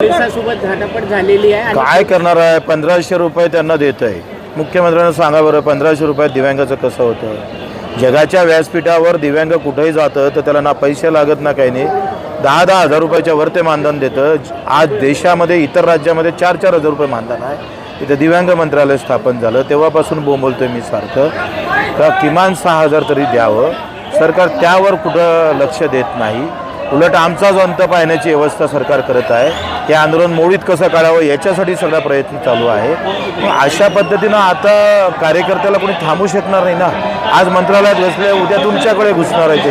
पोलिसांसोबत झटापट झालेली आहे. काय करणार आहे? 1500 रुपये त्यांना देत आहे. मुख्यमंत्र्यांना सांगा बरं, 1500 रुपयात दिव्यांगाचं कसं होतं? जगाच्या व्यासपीठावर दिव्यांग कुठेही जातं तर त्याला ना पैसे लागत ना काही नाही. 10-10 हजार रुपयाच्या वर ते मानधन देतं. आज देशामध्ये इतर राज्यामध्ये 4-4 हजार रुपये मानधन आहे. इथं दिव्यांग मंत्रालय स्थापन झालं तेव्हापासून बोंबलतोय मी सारखं का किमान 6000 तरी द्यावं. सरकार त्यावर कुठं लक्ष देत नाही. उलट आमचा जो अंत पाहण्याची व्यवस्था सरकार करत आहे. हे आंदोलन मोडीत कसं काढावं याच्यासाठी सगळा प्रयत्न चालू आहे. अशा पद्धतीनं आता कार्यकर्त्याला कोणी थांबू शकणार नाही ना. आज मंत्रालयात घुसले, उद्या तुमच्याकडे घुसणार आहे ते.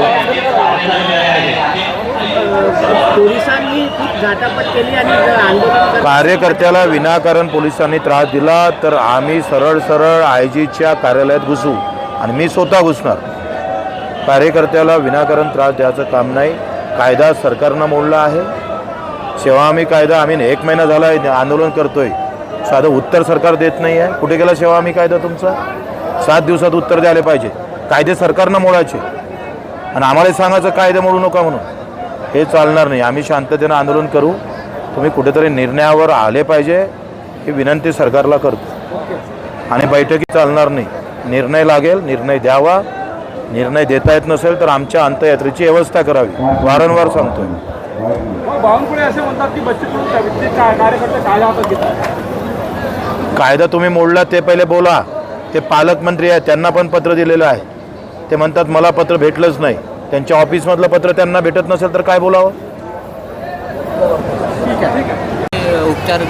पोलिसांनी झटापट केली आणि आंदोलन कार्यकर्त्याला विनाकारण पोलिसांनी त्रास दिला तर आम्ही सरळ आयजीच्या कार्यालयात घुसू आणि मी स्वतः घुसणार. कार्यकर्त्याला विनाकारण त्रास द्यायचं काम नाही. कायदा सरकारनं मोडला आहे. सेवाहमी कायदा आम्ही 1 महिना झाला आहे आंदोलन करतोय. साधं उत्तर सरकार देत नाही आहे. कुठे गेला सेवाहमी कायदा तुमचा? 7 दिवसात उत्तर द्यायला पाहिजे. कायदे सरकारनं मोडायचे आणि आम्हाला सांगायचं कायदे मोडू नका म्हणून. हे चालणार नाही. आम्ही शांततेनं आंदोलन करू. तुम्ही कुठेतरी निर्णयावर आले पाहिजे ही विनंती सरकारला करतो. आणि बैठकी चालणार नाही. निर्णय लागेल, निर्णय द्यावा. निर्णय देता येत नसेल तर आमच्या अंत्ययात्रेची व्यवस्था करावी. वारंवार सांगतोय. बावनकुळे असे म्हणतात की बच्चू कडू कार्यकर्ते कायदा हातात घेतात. कायदा तुम्ही मोडला ते पहिले बोला. ते पालकमंत्री आहेत, त्यांना पण पत्र दिलेलं आहे. ते म्हणतात मला पत्र भेटलंच नाही. त्यांच्या ऑफिसमधलं पत्र त्यांना भेटत नसेल तर काय बोलावं? उपचार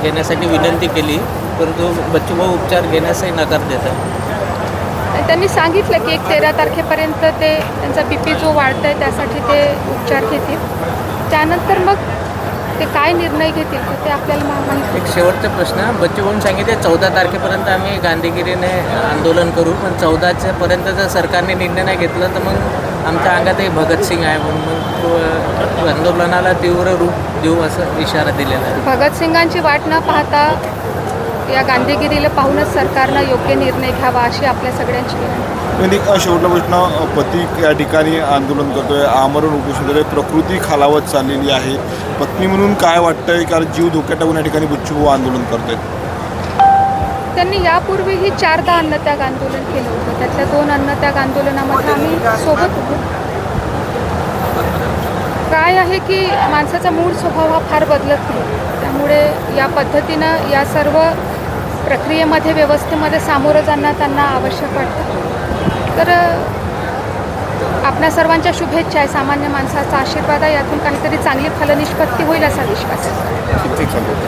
घेण्यासाठी विनंती केली परंतु बच्चूभाऊ उपचार घेण्यासही नकार देतात. त्यांनी सांगितलं की 13 तारखेपर्यंत ते त्यांचा BP जो वाढत आहे त्यासाठी ते उपचार घेतील. त्यानंतर मग ते काय निर्णय घेतील ते आपल्याला माहिती. एक शेवटचा प्रश्न, बच्चूभाऊंनी सांगितले 14 तारखेपर्यंत आम्ही गांधीगिरीने आंदोलन करू, पण 14 पर्यंत जर सरकारने निर्णय नाही घेतला तर मग आमच्या अंगातही भगतसिंग आहे म्हणून मग आंदोलनाला तीव्र रूप देऊ असं इशारा दिलेला आहे. भगतसिंगांची वाट न पाहता या गांधीगिरीला पाहूनच सरकारनं योग्य निर्णय घ्यावा अशी आपल्या सगळ्यांची विनंती. शेवटला प्रश्न, पती या ठिकाणी आंदोलन करतोय, आमरण उपोषण करतोय, प्रकृती खालावत चाललेली आहे. पत्नी म्हणून काय वाटतंय? कारण जीव धोक्यात टाकून या ठिकाणी बच्चूभाऊ आंदोलन करतायत. त्यांनी यापूर्वीही 4दा अन्नत्याग आंदोलन केलं होतं. त्यातल्या 2 अन्नत्याग आंदोलनामध्ये आम्ही सोबत होतो. काय आहे की माणसाचा मूळ स्वभाव हा फार बदलत नाही. त्यामुळे या पद्धतीनं या सर्व प्रक्रियेमध्ये व्यवस्थेमध्ये सामोरं जाणं त्यांना आवश्यक वाटतं. तर आपल्या सर्वांच्या शुभेच्छा आहे. सामान्य माणसाचा आशीर्वाद आहे. यातून काहीतरी चांगली फलनिष्पत्ती होईल असा विश्वास आहे.